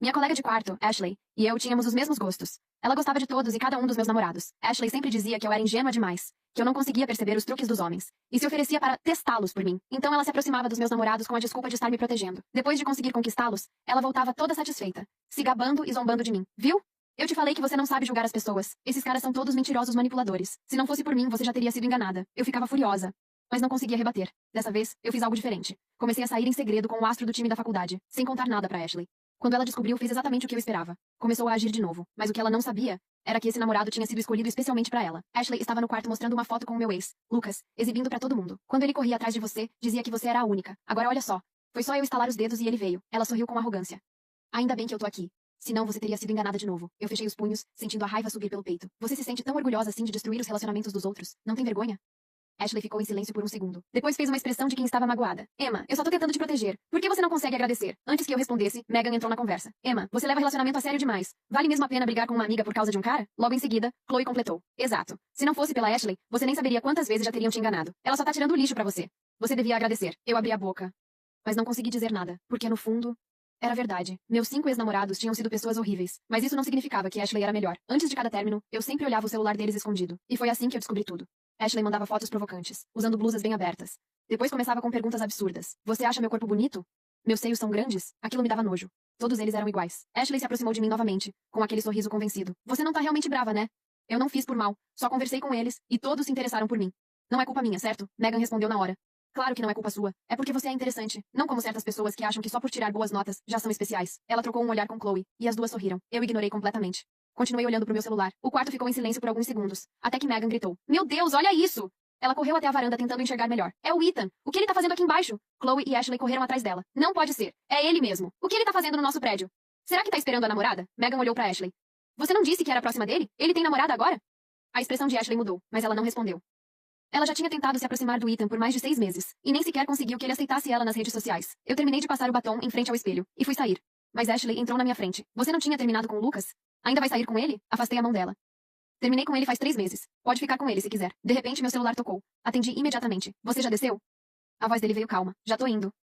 Minha colega de quarto, Ashley, e eu tínhamos os mesmos gostos. Ela gostava de todos e cada um dos meus namorados. Ashley sempre dizia que eu era ingênua demais, que eu não conseguia perceber os truques dos homens, e se oferecia para testá-los por mim. Então ela se aproximava dos meus namorados com a desculpa de estar me protegendo. Depois de conseguir conquistá-los, ela voltava toda satisfeita, se gabando e zombando de mim. Viu? Eu te falei que você não sabe julgar as pessoas. Esses caras são todos mentirosos manipuladores. Se não fosse por mim, você já teria sido enganada. Eu ficava furiosa, mas não conseguia rebater. Dessa vez, eu fiz algo diferente. Comecei a sair em segredo com o astro do time da faculdade, sem contar nada pra Ashley. Quando ela descobriu, fez exatamente o que eu esperava. Começou a agir de novo, mas o que ela não sabia era que esse namorado tinha sido escolhido especialmente pra ela. Ashley estava no quarto mostrando uma foto com o meu ex, Lucas, exibindo pra todo mundo. Quando ele corria atrás de você, dizia que você era a única. Agora olha só. Foi só eu estalar os dedos e ele veio. Ela sorriu com arrogância. Ainda bem que eu tô aqui. Senão você teria sido enganada de novo. Eu fechei os punhos, sentindo a raiva subir pelo peito. Você se sente tão orgulhosa assim de destruir os relacionamentos dos outros? Não tem vergonha? Ashley ficou em silêncio por um segundo. Depois fez uma expressão de quem estava magoada. Emma, eu só tô tentando te proteger. Por que você não consegue agradecer? Antes que eu respondesse, Megan entrou na conversa. Emma, você leva relacionamento a sério demais. Vale mesmo a pena brigar com uma amiga por causa de um cara? Logo em seguida, Chloe completou. Exato. Se não fosse pela Ashley, você nem saberia quantas vezes já teriam te enganado. Ela só tá tirando lixo pra você. Você devia agradecer. Eu abri a boca, mas não consegui dizer nada, porque no fundo era verdade. Meus 5 ex-namorados tinham sido pessoas horríveis, mas isso não significava que Ashley era melhor. Antes de cada término, eu sempre olhava o celular deles escondido. E foi assim que eu descobri tudo. Ashley mandava fotos provocantes, usando blusas bem abertas. Depois começava com perguntas absurdas. Você acha meu corpo bonito? Meus seios são grandes? Aquilo me dava nojo. Todos eles eram iguais. Ashley se aproximou de mim novamente, com aquele sorriso convencido. Você não tá realmente brava, né? Eu não fiz por mal, só conversei com eles, e todos se interessaram por mim. Não é culpa minha, certo? Megan respondeu na hora. Claro que não é culpa sua. É porque você é interessante. Não como certas pessoas que acham que só por tirar boas notas já são especiais. Ela trocou um olhar com Chloe, e as duas sorriram. Eu ignorei completamente. Continuei olhando pro meu celular. O quarto ficou em silêncio por alguns segundos, até que Megan gritou. Meu Deus, olha isso! Ela correu até a varanda tentando enxergar melhor. É o Ethan. O que ele tá fazendo aqui embaixo? Chloe e Ashley correram atrás dela. Não pode ser. É ele mesmo. O que ele tá fazendo no nosso prédio? Será que tá esperando a namorada? Megan olhou pra Ashley. Você não disse que era próxima dele? Ele tem namorada agora? A expressão de Ashley mudou, mas ela não respondeu. Ela já tinha tentado se aproximar do Ethan por mais de 6 meses, e nem sequer conseguiu que ele aceitasse ela nas redes sociais. Eu terminei de passar o batom em frente ao espelho, e fui sair. Mas Ashley entrou na minha frente. Você não tinha terminado com o Lucas? Ainda vai sair com ele? Afastei a mão dela. Terminei com ele faz 3 meses. Pode ficar com ele se quiser. De repente, meu celular tocou. Atendi imediatamente. Você já desceu? A voz dele veio calma. Já tô indo.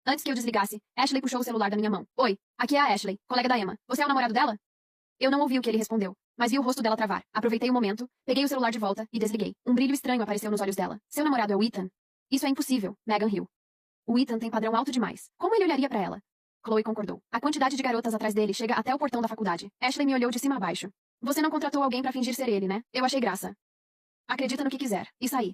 Antes que eu desligasse, Ashley puxou o celular da minha mão. Oi, aqui é a Ashley, colega da Emma. Você é o namorado dela? Eu não ouvi o que ele respondeu, mas vi o rosto dela travar. Aproveitei o momento, peguei o celular de volta e desliguei. Um brilho estranho apareceu nos olhos dela. Seu namorado é o Ethan? Isso é impossível, Megan riu. O Ethan tem padrão alto demais. Como ele olharia pra ela? Chloe concordou. A quantidade de garotas atrás dele chega até o portão da faculdade. Ashley me olhou de cima a baixo. Você não contratou alguém pra fingir ser ele, né? Eu achei graça. Acredita no que quiser. E saí.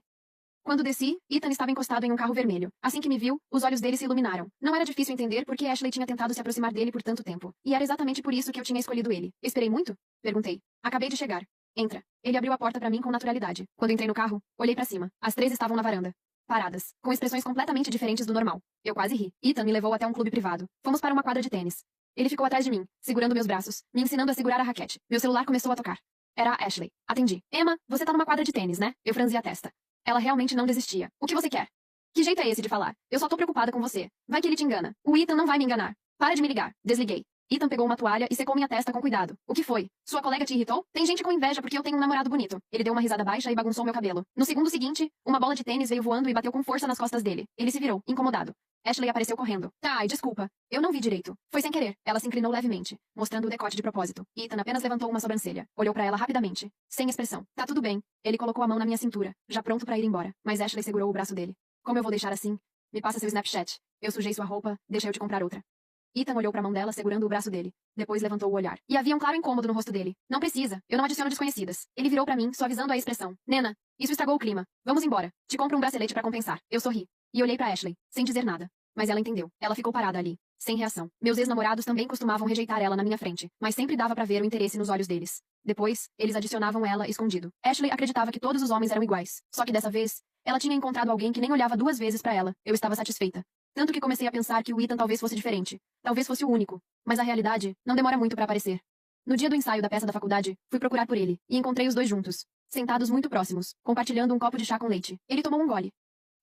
Quando desci, Ethan estava encostado em um carro vermelho. Assim que me viu, os olhos dele se iluminaram. Não era difícil entender por que Ashley tinha tentado se aproximar dele por tanto tempo. E era exatamente por isso que eu tinha escolhido ele. Esperei muito? Perguntei. Acabei de chegar. Entra. Ele abriu a porta pra mim com naturalidade. Quando entrei no carro, olhei pra cima. As 3 estavam na varanda. Paradas, com expressões completamente diferentes do normal. Eu quase ri. Ethan me levou até um clube privado. Fomos para uma quadra de tênis. Ele ficou atrás de mim, segurando meus braços, me ensinando a segurar a raquete. Meu celular começou a tocar. Era a Ashley. Atendi. Emma, você tá numa quadra de tênis, né? Eu franzi a testa. Ela realmente não desistia. O que você quer? Que jeito é esse de falar? Eu só tô preocupada com você. Vai que ele te engana. O Ethan não vai me enganar. Para de me ligar. Desliguei. Ethan pegou uma toalha e secou minha testa com cuidado. O que foi? Sua colega te irritou? Tem gente com inveja porque eu tenho um namorado bonito. Ele deu uma risada baixa e bagunçou meu cabelo. No segundo seguinte, uma bola de tênis veio voando e bateu com força nas costas dele. Ele se virou, incomodado. Ashley apareceu correndo. Ai, desculpa. Eu não vi direito. Foi sem querer. Ela se inclinou levemente, mostrando o decote de propósito. Ethan apenas levantou uma sobrancelha. Olhou pra ela rapidamente, sem expressão. Tá tudo bem. Ele colocou a mão na minha cintura, já pronto pra ir embora. Mas Ashley segurou o braço dele. Como eu vou deixar assim? Me passa seu Snapchat. Eu sujei sua roupa, deixa eu te comprar outra. Ethan olhou pra mão dela segurando o braço dele. Depois levantou o olhar. E havia um claro incômodo no rosto dele. Não precisa. Eu não adiciono desconhecidas. Ele virou pra mim, suavizando a expressão. Nena, isso estragou o clima. Vamos embora. Te compro um bracelete pra compensar. Eu sorri. E olhei pra Ashley, sem dizer nada. Mas ela entendeu. Ela ficou parada ali, sem reação. Meus ex-namorados também costumavam rejeitar ela na minha frente, mas sempre dava pra ver o interesse nos olhos deles. Depois, eles adicionavam ela escondido. Ashley acreditava que todos os homens eram iguais. Só que dessa vez, ela tinha encontrado alguém que nem olhava 2 vezes pra ela. Eu estava satisfeita. Tanto que comecei a pensar que o Ethan talvez fosse diferente. Talvez fosse o único. Mas a realidade não demora muito pra aparecer. No dia do ensaio da peça da faculdade, fui procurar por ele, e encontrei os dois juntos, sentados muito próximos, compartilhando um copo de chá com leite. Ele tomou um gole.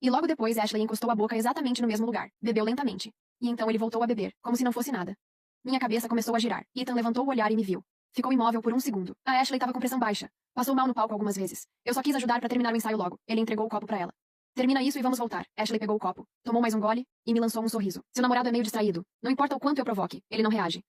E logo depois Ashley encostou a boca exatamente no mesmo lugar. Bebeu lentamente. E então ele voltou a beber, como se não fosse nada. Minha cabeça começou a girar. Ethan levantou o olhar e me viu. Ficou imóvel por um segundo. A Ashley estava com pressão baixa. Passou mal no palco algumas vezes. Eu só quis ajudar pra terminar o ensaio logo. Ele entregou o copo pra ela. Termina isso e vamos voltar. Ashley pegou o copo, tomou mais um gole e me lançou um sorriso. Seu namorado é meio distraído. Não importa o quanto eu provoque, ele não reage.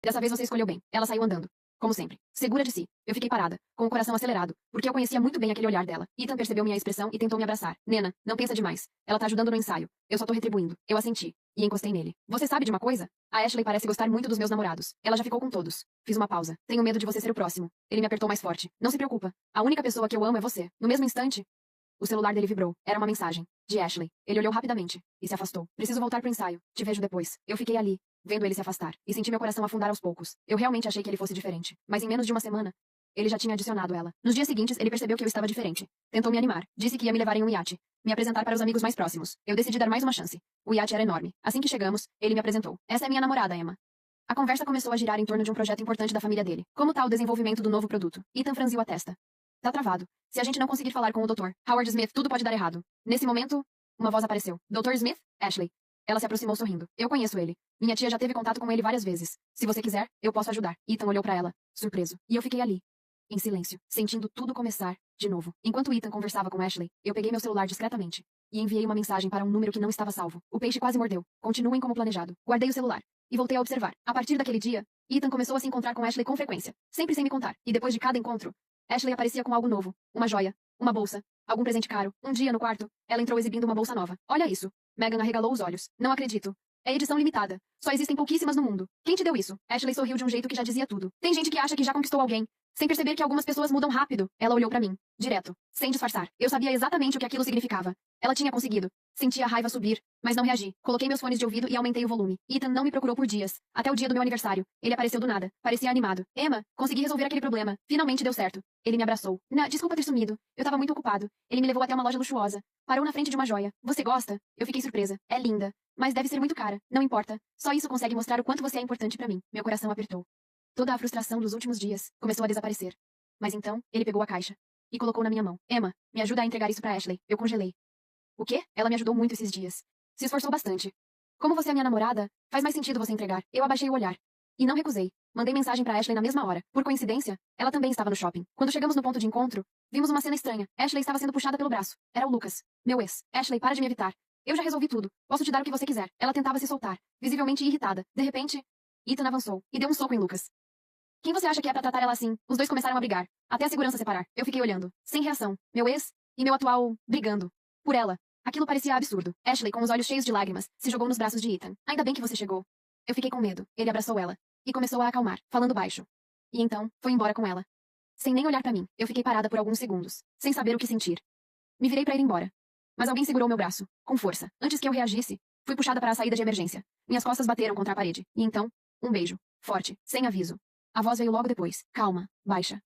Dessa vez você escolheu bem. Ela saiu andando. Como sempre. Segura de si. Eu fiquei parada, com o coração acelerado, porque eu conhecia muito bem aquele olhar dela. Ethan percebeu minha expressão e tentou me abraçar. Nena, não pensa demais. Ela tá ajudando no ensaio. Eu só tô retribuindo. Eu assenti. E encostei nele. Você sabe de uma coisa? A Ashley parece gostar muito dos meus namorados. Ela já ficou com todos. Fiz uma pausa. Tenho medo de você ser o próximo. Ele me apertou mais forte. Não se preocupa. A única pessoa que eu amo é você. No mesmo instante, o celular dele vibrou. Era uma mensagem. De Ashley. Ele olhou rapidamente. E se afastou. Preciso voltar pro ensaio. Te vejo depois. Eu fiquei ali, vendo ele se afastar, e senti meu coração afundar aos poucos. Eu realmente achei que ele fosse diferente. Mas em menos de uma semana, ele já tinha adicionado ela. Nos dias seguintes, ele percebeu que eu estava diferente. Tentou me animar. Disse que ia me levar em um iate. Me apresentar para os amigos mais próximos. Eu decidi dar mais uma chance. O iate era enorme. Assim que chegamos, ele me apresentou. Essa é minha namorada, Emma. A conversa começou a girar em torno de um projeto importante da família dele. Como tá o desenvolvimento do novo produto? Ethan franziu a testa. Tá travado. Se a gente não conseguir falar com o Dr. Howard Smith, tudo pode dar errado. Nesse momento, uma voz apareceu. Dr. Smith? Ashley. Ela se aproximou sorrindo. Eu conheço ele. Minha tia já teve contato com ele várias vezes. Se você quiser, eu posso ajudar. Ethan olhou para ela, surpreso. E eu fiquei ali, em silêncio, sentindo tudo começar, de novo. Enquanto Ethan conversava com Ashley, eu peguei meu celular discretamente e enviei uma mensagem para um número que não estava salvo. O peixe quase mordeu. Continuem como planejado. Guardei o celular e voltei a observar. A partir daquele dia, Ethan começou a se encontrar com Ashley com frequência, sempre sem me contar. E depois de cada encontro, Ashley aparecia com algo novo. Uma joia, uma bolsa, algum presente caro. Um dia, no quarto, ela entrou exibindo uma bolsa nova. Olha isso. Megan arregalou os olhos. Não acredito. É edição limitada. Só existem pouquíssimas no mundo. Quem te deu isso? Ashley sorriu de um jeito que já dizia tudo. Tem gente que acha que já conquistou alguém, sem perceber que algumas pessoas mudam rápido. Ela olhou pra mim, direto, sem disfarçar. Eu sabia exatamente o que aquilo significava. Ela tinha conseguido. Senti a raiva subir, mas não reagi. Coloquei meus fones de ouvido e aumentei o volume. Ethan não me procurou por dias. Até o dia do meu aniversário. Ele apareceu do nada. Parecia animado. Emma, consegui resolver aquele problema. Finalmente deu certo. Ele me abraçou. Desculpa ter sumido. Eu tava muito ocupado. Ele me levou até uma loja luxuosa. Parou na frente de uma joia. Você gosta? Eu fiquei surpresa. É linda. Mas deve ser muito cara. Não importa. Só isso consegue mostrar o quanto você é importante pra mim. Meu coração apertou. Toda a frustração dos últimos dias começou a desaparecer. Mas então, ele pegou a caixa e colocou na minha mão. Emma, me ajuda a entregar isso pra Ashley. Eu congelei. O quê? Ela me ajudou muito esses dias. Se esforçou bastante. Como você é minha namorada, faz mais sentido você entregar. Eu abaixei o olhar. E não recusei. Mandei mensagem pra Ashley na mesma hora. Por coincidência, ela também estava no shopping. Quando chegamos no ponto de encontro, vimos uma cena estranha. Ashley estava sendo puxada pelo braço. Era o Lucas, meu ex. Ashley, para de me evitar. Eu já resolvi tudo. Posso te dar o que você quiser. Ela tentava se soltar, visivelmente irritada. De repente, Ethan avançou e deu um soco em Lucas. Quem você acha que é pra tratar ela assim? Os dois começaram a brigar, até a segurança separar. Eu fiquei olhando, sem reação. Meu ex e meu atual brigando. Por ela. Aquilo parecia absurdo. Ashley, com os olhos cheios de lágrimas, se jogou nos braços de Ethan. Ainda bem que você chegou. Eu fiquei com medo. Ele abraçou ela e começou a acalmar, falando baixo. E então, foi embora com ela. Sem nem olhar pra mim, eu fiquei parada por alguns segundos, sem saber o que sentir. Me virei pra ir embora. Mas alguém segurou meu braço, com força. Antes que eu reagisse, fui puxada para a saída de emergência. Minhas costas bateram contra a parede. E então, um beijo. Forte, sem aviso. A voz veio logo depois, calma, baixa.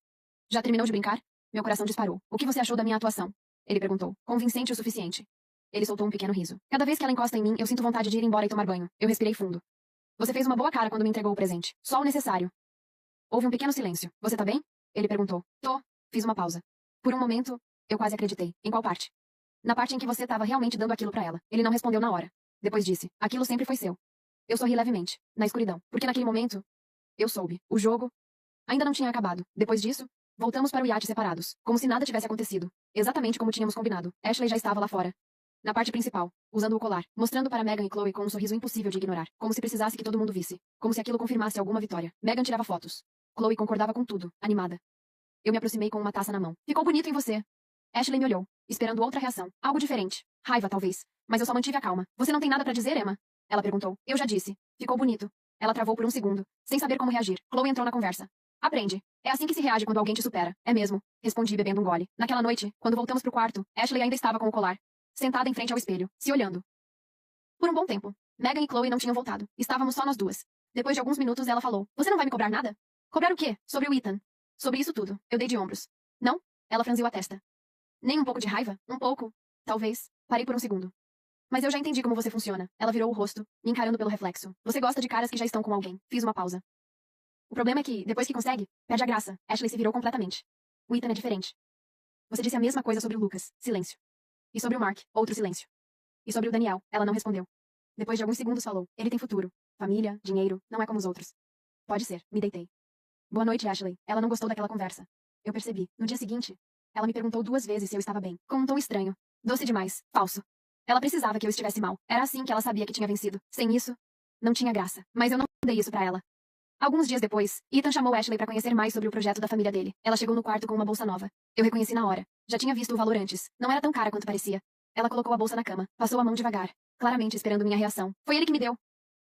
Já terminou de brincar? Meu coração disparou. O que você achou da minha atuação? Ele perguntou. Convincente o suficiente. Ele soltou um pequeno riso. Cada vez que ela encosta em mim, eu sinto vontade de ir embora e tomar banho. Eu respirei fundo. Você fez uma boa cara quando me entregou o presente. Só o necessário. Houve um pequeno silêncio. Você tá bem? Ele perguntou. Tô. Fiz uma pausa. Por um momento, eu quase acreditei. Em qual parte? Na parte em que você estava realmente dando aquilo pra ela. Ele não respondeu na hora. Depois disse. Aquilo sempre foi seu. Eu sorri levemente, na escuridão. Porque naquele momento, eu soube. O jogo ainda não tinha acabado. Depois disso, voltamos para o iate separados. Como se nada tivesse acontecido. Exatamente como tínhamos combinado. Ashley já estava lá fora. Na parte principal, usando o colar, mostrando para Megan e Chloe com um sorriso impossível de ignorar. Como se precisasse que todo mundo visse. Como se aquilo confirmasse alguma vitória. Megan tirava fotos. Chloe concordava com tudo, animada. Eu me aproximei com uma taça na mão. Ficou bonito em você. Ashley me olhou, esperando outra reação. Algo diferente. Raiva, talvez. Mas eu só mantive a calma. Você não tem nada pra dizer, Emma? Ela perguntou. Eu já disse. Ficou bonito. Ela travou por um segundo, sem saber como reagir. Chloe entrou na conversa. Aprende. É assim que se reage quando alguém te supera. É mesmo. Respondi bebendo um gole. Naquela noite, quando voltamos pro quarto, Ashley ainda estava com o colar. Sentada em frente ao espelho, se olhando. Por um bom tempo, Megan e Chloe não tinham voltado. Estávamos só nós duas. Depois de alguns minutos, ela falou. Você não vai me cobrar nada? Cobrar o quê? Sobre o Ethan. Sobre isso tudo. Eu dei de ombros. Não? Ela franziu a testa. Nem um pouco de raiva? Um pouco. Talvez. Parei por um segundo. Mas eu já entendi como você funciona. Ela virou o rosto, me encarando pelo reflexo. Você gosta de caras que já estão com alguém. Fiz uma pausa. O problema é que, depois que consegue, perde a graça. Ashley se virou completamente. O Ethan é diferente. Você disse a mesma coisa sobre o Lucas. Silêncio. E sobre o Mark, outro silêncio. E sobre o Daniel, ela não respondeu. Depois de alguns segundos falou. Ele tem futuro. Família, dinheiro, não é como os outros. Pode ser, me deitei. Boa noite, Ashley. Ela não gostou daquela conversa. Eu percebi. No dia seguinte, ela me perguntou 2 vezes se eu estava bem. Com um tom estranho. Doce demais. Falso. Ela precisava que eu estivesse mal. Era assim que ela sabia que tinha vencido. Sem isso, não tinha graça. Mas eu não dei isso pra ela. Alguns dias depois, Ethan chamou Ashley para conhecer mais sobre o projeto da família dele. Ela chegou no quarto com uma bolsa nova. Eu reconheci na hora. Já tinha visto o valor antes. Não era tão cara quanto parecia. Ela colocou a bolsa na cama, passou a mão devagar, claramente esperando minha reação. Foi ele que me deu.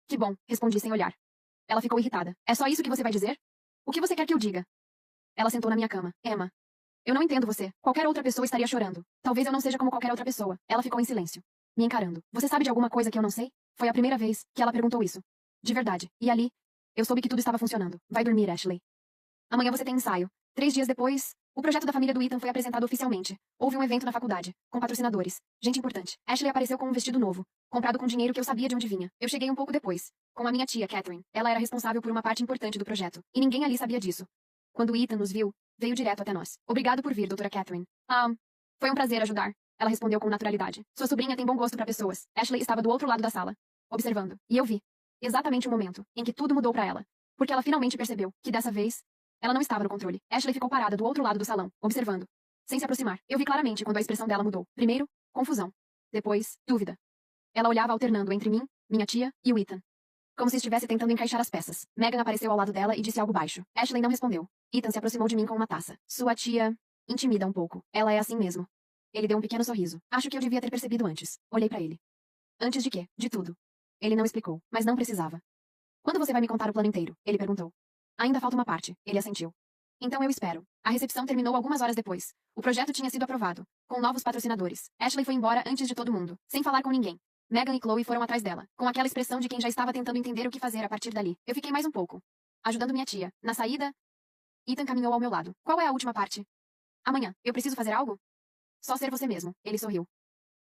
Que bom, respondi sem olhar. Ela ficou irritada. É só isso que você vai dizer? O que você quer que eu diga? Ela sentou na minha cama. Emma. Eu não entendo você. Qualquer outra pessoa estaria chorando. Talvez eu não seja como qualquer outra pessoa. Ela ficou em silêncio, me encarando. Você sabe de alguma coisa que eu não sei? Foi a primeira vez que ela perguntou isso. De verdade. E ali, eu soube que tudo estava funcionando. Vai dormir, Ashley. Amanhã você tem ensaio. 3 dias depois, o projeto da família do Ethan foi apresentado oficialmente. Houve um evento na faculdade, com patrocinadores. Gente importante. Ashley apareceu com um vestido novo, comprado com dinheiro que eu sabia de onde vinha. Eu cheguei um pouco depois, com a minha tia, Catherine. Ela era responsável por uma parte importante do projeto, e ninguém ali sabia disso. Quando o Ethan nos viu, veio direto até nós. Obrigado por vir, doutora Catherine. Foi um prazer ajudar. Ela respondeu com naturalidade. Sua sobrinha tem bom gosto para pessoas. Ashley estava do outro lado da sala, observando. E eu vi. Exatamente o momento em que tudo mudou para ela. Porque ela finalmente percebeu que dessa vez, ela não estava no controle. Ashley ficou parada do outro lado do salão, observando, sem se aproximar. Eu vi claramente quando a expressão dela mudou. Primeiro, confusão. Depois, dúvida. Ela olhava alternando entre mim, minha tia e o Ethan. Como se estivesse tentando encaixar as peças. Megan apareceu ao lado dela e disse algo baixo. Ashley não respondeu. Ethan se aproximou de mim com uma taça. Sua tia intimida um pouco. Ela é assim mesmo. Ele deu um pequeno sorriso. Acho que eu devia ter percebido antes. Olhei para ele. Antes de quê? De tudo. Ele não explicou, mas não precisava. Quando você vai me contar o plano inteiro? Ele perguntou. Ainda falta uma parte. Ele assentiu. Então eu espero. A recepção terminou algumas horas depois. O projeto tinha sido aprovado, com novos patrocinadores. Ashley foi embora antes de todo mundo, sem falar com ninguém. Megan e Chloe foram atrás dela, com aquela expressão de quem já estava tentando entender o que fazer a partir dali. Eu fiquei mais um pouco, ajudando minha tia. Na saída, Ethan caminhou ao meu lado. Qual é a última parte? Amanhã. Eu preciso fazer algo? Só ser você mesmo. Ele sorriu.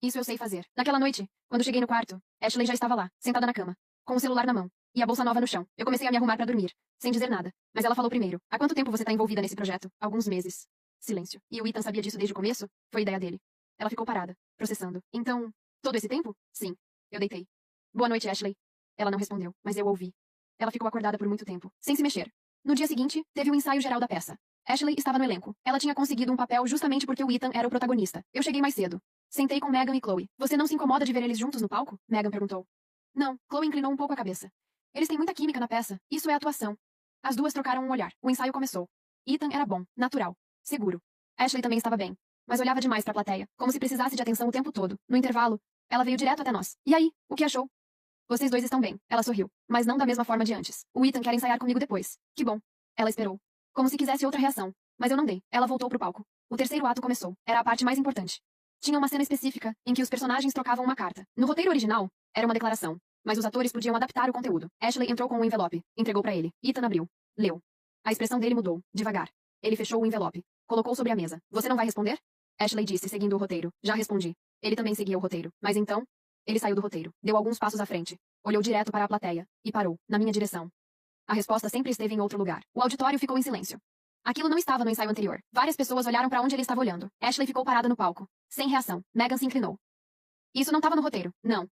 Isso eu sei fazer. Naquela noite, quando cheguei no quarto, Ashley já estava lá, sentada na cama, com o celular na mão, e a bolsa nova no chão. Eu comecei a me arrumar para dormir, sem dizer nada. Mas ela falou primeiro. Há quanto tempo você está envolvida nesse projeto? Alguns meses. Silêncio. E o Ethan sabia disso desde o começo? Foi ideia dele. Ela ficou parada, processando. Então, todo esse tempo? Sim. Eu deitei. Boa noite, Ashley. Ela não respondeu, mas eu ouvi. Ela ficou acordada por muito tempo, sem se mexer. No dia seguinte, teve o ensaio geral da peça. Ashley estava no elenco. Ela tinha conseguido um papel justamente porque o Ethan era o protagonista. Eu cheguei mais cedo. Sentei com Megan e Chloe. Você não se incomoda de ver eles juntos no palco? Megan perguntou. Não, Chloe inclinou um pouco a cabeça. Eles têm muita química na peça. Isso é atuação. As duas trocaram um olhar. O ensaio começou. Ethan era bom, natural, seguro. Ashley também estava bem, mas olhava demais para a plateia, como se precisasse de atenção o tempo todo. No intervalo, ela veio direto até nós. E aí, o que achou? Vocês dois estão bem. Ela sorriu, mas não da mesma forma de antes. O Ethan quer ensaiar comigo depois. Que bom. Ela esperou, como se quisesse outra reação, mas eu não dei. Ela voltou pro palco. O terceiro ato começou. Era a parte mais importante. Tinha uma cena específica em que os personagens trocavam uma carta. No roteiro original, era uma declaração, mas os atores podiam adaptar o conteúdo. Ashley entrou com um envelope, entregou para ele. Ethan abriu. Leu. A expressão dele mudou, devagar. Ele fechou o envelope. Colocou sobre a mesa. Você não vai responder? Ashley disse, seguindo o roteiro. Já respondi. Ele também seguia o roteiro. Mas então, ele saiu do roteiro. Deu alguns passos à frente. Olhou direto para a plateia. E parou, na minha direção. A resposta sempre esteve em outro lugar. O auditório ficou em silêncio. Aquilo não estava no ensaio anterior. Várias pessoas olharam para onde ele estava olhando. Ashley ficou parada no palco. Sem reação. Megan se inclinou. Isso não estava no roteiro. Não.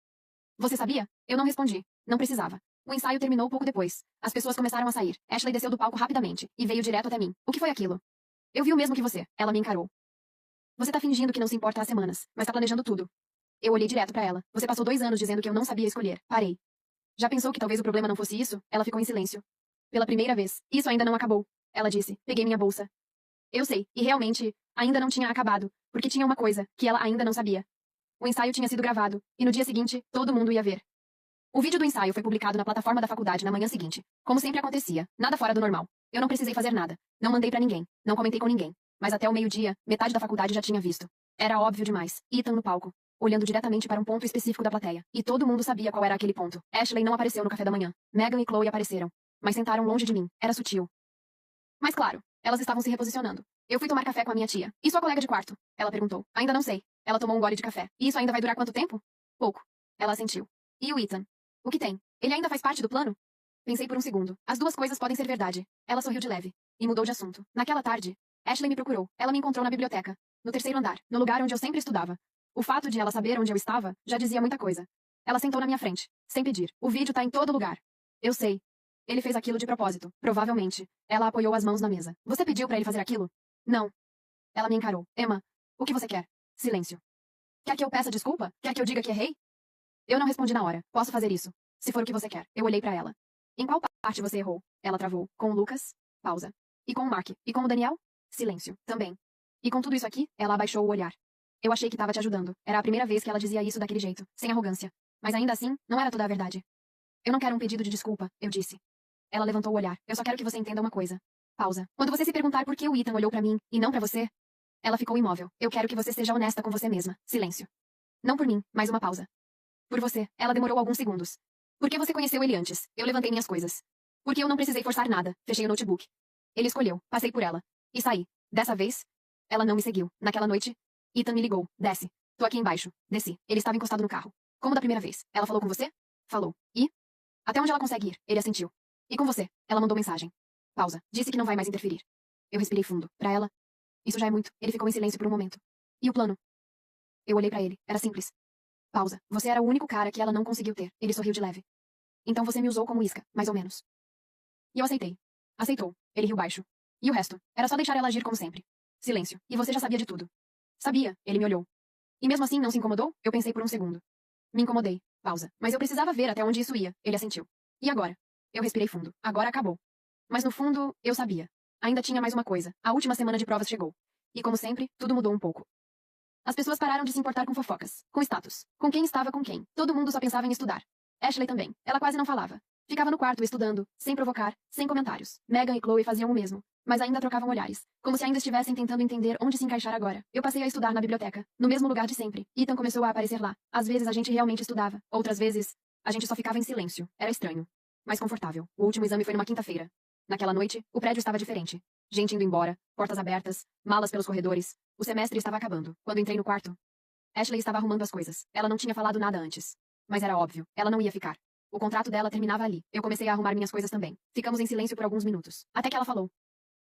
Você sabia? Eu não respondi. Não precisava. O ensaio terminou pouco depois. As pessoas começaram a sair. Ashley desceu do palco rapidamente e veio direto até mim. O que foi aquilo? Eu vi o mesmo que você. Ela me encarou. Você tá fingindo que não se importa há semanas, mas tá planejando tudo. Eu olhei direto para ela. Você passou 2 anos dizendo que eu não sabia escolher. Parei. Já pensou que talvez o problema não fosse isso? Ela ficou em silêncio. Pela primeira vez. Isso ainda não acabou. Ela disse. Peguei minha bolsa. Eu sei. E realmente, ainda não tinha acabado. Porque tinha uma coisa que ela ainda não sabia. O ensaio tinha sido gravado. E no dia seguinte, todo mundo ia ver. O vídeo do ensaio foi publicado na plataforma da faculdade na manhã seguinte. Como sempre acontecia. Nada fora do normal. Eu não precisei fazer nada. Não mandei pra ninguém. Não comentei com ninguém. Mas até o meio-dia, metade da faculdade já tinha visto. Era óbvio demais. Ethan no palco, olhando diretamente para um ponto específico da plateia. E todo mundo sabia qual era aquele ponto. Ashley não apareceu no café da manhã. Megan e Chloe apareceram. Mas sentaram longe de mim. Era sutil. Mas claro, elas estavam se reposicionando. Eu fui tomar café com a minha tia. E sua colega de quarto? Ela perguntou. Ainda não sei. Ela tomou um gole de café. E isso ainda vai durar quanto tempo? Pouco. Ela assentiu. E o Ethan? O que tem? Ele ainda faz parte do plano? Pensei por um segundo. As duas coisas podem ser verdade. Ela sorriu de leve. E mudou de assunto. Naquela tarde, Ashley me procurou. Ela me encontrou na biblioteca. No terceiro andar. No lugar onde eu sempre estudava. O fato de ela saber onde eu estava já dizia muita coisa. Ela sentou na minha frente. Sem pedir. O vídeo tá em todo lugar. Eu sei. Ele fez aquilo de propósito. Provavelmente. Ela apoiou as mãos na mesa. Você pediu pra ele fazer aquilo? Não. Ela me encarou. Emma, o que você quer? Silêncio. Quer que eu peça desculpa? Quer que eu diga que errei? Eu não respondi na hora. Posso fazer isso. Se for o que você quer. Eu olhei pra ela. Em qual parte você errou? Ela travou. Com o Lucas? Pausa. E com o Mark? E com o Daniel? Silêncio. Também. E com tudo isso aqui, ela abaixou o olhar. Eu achei que estava te ajudando. Era a primeira vez que ela dizia isso daquele jeito, sem arrogância. Mas ainda assim, não era toda a verdade. Eu não quero um pedido de desculpa, eu disse. Ela levantou o olhar. Eu só quero que você entenda uma coisa. Pausa. Quando você se perguntar por que o Ethan olhou pra mim, e não pra você... Ela ficou imóvel. Eu quero que você seja honesta com você mesma. Silêncio. Não por mim, mais uma pausa. Por você. Ela demorou alguns segundos. Porque você conheceu ele antes. Eu levantei minhas coisas. Porque eu não precisei forçar nada. Fechei o notebook. Ele escolheu. Passei por ela. E saí. Dessa vez, ela não me seguiu. Naquela noite, Ethan me ligou. Desce. Tô aqui embaixo. Desci. Ele estava encostado no carro. Como da primeira vez. Ela falou com você? Falou. E? Até onde ela consegue ir? Ele assentiu. E com você? Ela mandou mensagem. Pausa. Disse que não vai mais interferir. Eu respirei fundo. Pra ela. Isso já é muito. Ele ficou em silêncio por um momento. E o plano? Eu olhei pra ele. Era simples. Pausa. Você era o único cara que ela não conseguiu ter. Ele sorriu de leve. Então você me usou como isca, mais ou menos. E eu aceitei. Aceitou. Ele riu baixo. E o resto? Era só deixar ela agir como sempre. Silêncio. E você já sabia de tudo. Sabia. Ele me olhou. E mesmo assim não se incomodou? Eu pensei por um segundo. Me incomodei. Pausa. Mas eu precisava ver até onde isso ia. Ele assentiu. E agora? Eu respirei fundo. Agora acabou. Mas no fundo, eu sabia. Ainda tinha mais uma coisa. A última semana de provas chegou. E como sempre, tudo mudou um pouco. As pessoas pararam de se importar com fofocas, com status, com quem estava com quem. Todo mundo só pensava em estudar. Ashley também. Ela quase não falava. Ficava no quarto estudando, sem provocar, sem comentários. Megan e Chloe faziam o mesmo, mas ainda trocavam olhares, como se ainda estivessem tentando entender onde se encaixar agora. Eu passei a estudar na biblioteca, no mesmo lugar de sempre. Ethan começou a aparecer lá. Às vezes a gente realmente estudava, outras vezes a gente só ficava em silêncio. Era estranho, mas confortável. O último exame foi numa quinta-feira. Naquela noite, o prédio estava diferente. Gente indo embora, portas abertas, malas pelos corredores. O semestre estava acabando. Quando entrei no quarto, Ashley estava arrumando as coisas. Ela não tinha falado nada antes. Mas era óbvio, ela não ia ficar. O contrato dela terminava ali. Eu comecei a arrumar minhas coisas também. Ficamos em silêncio por alguns minutos. Até que ela falou.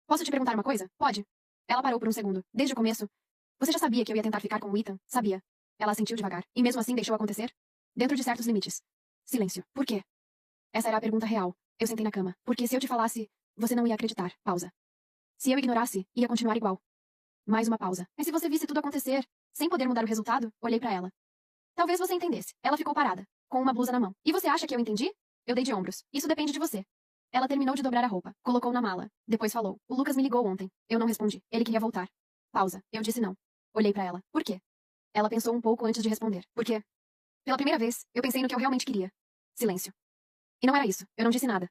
Posso te perguntar uma coisa? Pode. Ela parou por um segundo. Desde o começo. Você já sabia que eu ia tentar ficar com o Ethan? Sabia. Ela assentiu devagar. E mesmo assim deixou acontecer? Dentro de certos limites. Silêncio. Por quê? Essa era a pergunta real. Eu sentei na cama. Porque se eu te falasse, você não ia acreditar. Pausa. Se eu ignorasse, ia continuar igual. Mais uma pausa. Mas se você visse tudo acontecer, sem poder mudar o resultado, olhei pra ela. Talvez você entendesse. Ela ficou parada, com uma blusa na mão. E você acha que eu entendi? Eu dei de ombros. Isso depende de você. Ela terminou de dobrar a roupa, colocou na mala. Depois falou. O Lucas me ligou ontem. Eu não respondi. Ele queria voltar. Pausa. Eu disse não. Olhei pra ela. Por quê? Ela pensou um pouco antes de responder. Por quê? Pela primeira vez, eu pensei no que eu realmente queria. Silêncio. E não era isso. Eu não disse nada.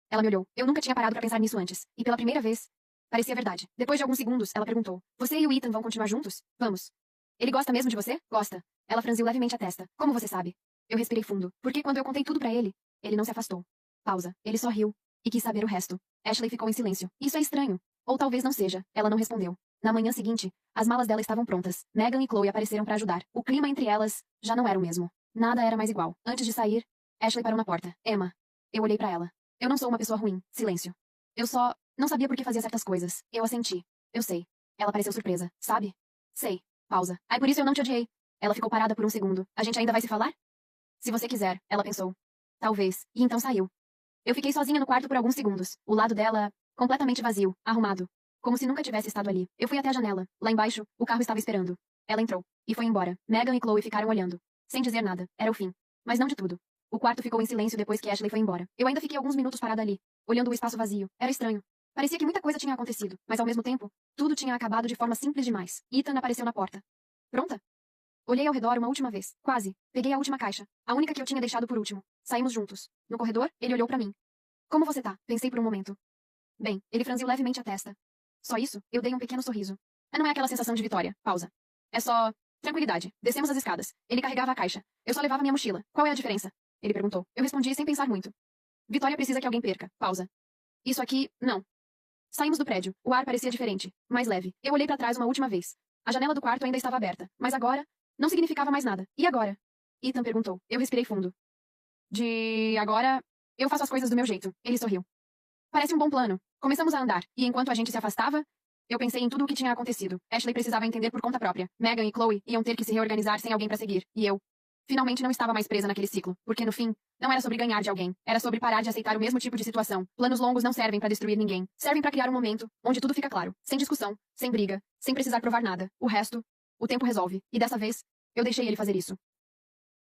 Ela me olhou. Eu nunca tinha parado pra pensar nisso antes. E pela primeira vez, parecia verdade. Depois de alguns segundos, ela perguntou. Você e o Ethan vão continuar juntos? Vamos. Ele gosta mesmo de você? Gosta. Ela franziu levemente a testa. Como você sabe? Eu respirei fundo. Porque quando eu contei tudo pra ele, ele não se afastou. Pausa. Ele só riu. E quis saber o resto. Ashley ficou em silêncio. Isso é estranho. Ou talvez não seja. Ela não respondeu. Na manhã seguinte, as malas dela estavam prontas. Megan e Chloe apareceram pra ajudar. O clima entre elas já não era o mesmo. Nada era mais igual. Antes de sair, Ashley parou na porta. Emma. Eu olhei pra ela. Eu não sou uma pessoa ruim. Silêncio. Eu só não sabia por que fazia certas coisas. Eu assenti. Eu sei. Ela pareceu surpresa. Sabe? Sei. Pausa. Ai, por isso eu não te odiei. Ela ficou parada por um segundo. A gente ainda vai se falar? Se você quiser, ela pensou. Talvez. E então saiu. Eu fiquei sozinha no quarto por alguns segundos. O lado dela, completamente vazio, arrumado. Como se nunca tivesse estado ali. Eu fui até a janela. Lá embaixo, o carro estava esperando. Ela entrou. E foi embora. Megan e Chloe ficaram olhando. Sem dizer nada. Era o fim. Mas não de tudo. O quarto ficou em silêncio depois que Ashley foi embora. Eu ainda fiquei alguns minutos parada ali, olhando o espaço vazio. Era estranho. Parecia que muita coisa tinha acontecido, mas ao mesmo tempo, tudo tinha acabado de forma simples demais. Ethan apareceu na porta. Pronta? Olhei ao redor uma última vez. Quase. Peguei a última caixa. A única que eu tinha deixado por último. Saímos juntos. No corredor, ele olhou pra mim. Como você tá? Pensei por um momento. Bem, ele franziu levemente a testa. Só isso? Eu dei um pequeno sorriso. Não é aquela sensação de vitória. Pausa. É só... tranquilidade. Descemos as escadas. Ele carregava a caixa. Eu só levava minha mochila. Qual é a diferença? Ele perguntou. Eu respondi sem pensar muito. Vitória precisa que alguém perca. Pausa. Isso aqui, não. Saímos do prédio. O ar parecia diferente, mais leve. Eu olhei pra trás uma última vez. A janela do quarto ainda estava aberta, mas agora não significava mais nada. E agora? Ethan perguntou. Eu respirei fundo. De agora, eu faço as coisas do meu jeito. Ele sorriu. Parece um bom plano. Começamos a andar, e enquanto a gente se afastava, eu pensei em tudo o que tinha acontecido. Ashley precisava entender por conta própria. Megan e Chloe iam ter que se reorganizar sem alguém pra seguir. E eu, finalmente não estava mais presa naquele ciclo, porque no fim, não era sobre ganhar de alguém, era sobre parar de aceitar o mesmo tipo de situação. Planos longos não servem pra destruir ninguém, servem pra criar um momento onde tudo fica claro, sem discussão, sem briga, sem precisar provar nada. O resto, o tempo resolve. E dessa vez, eu deixei ele fazer isso.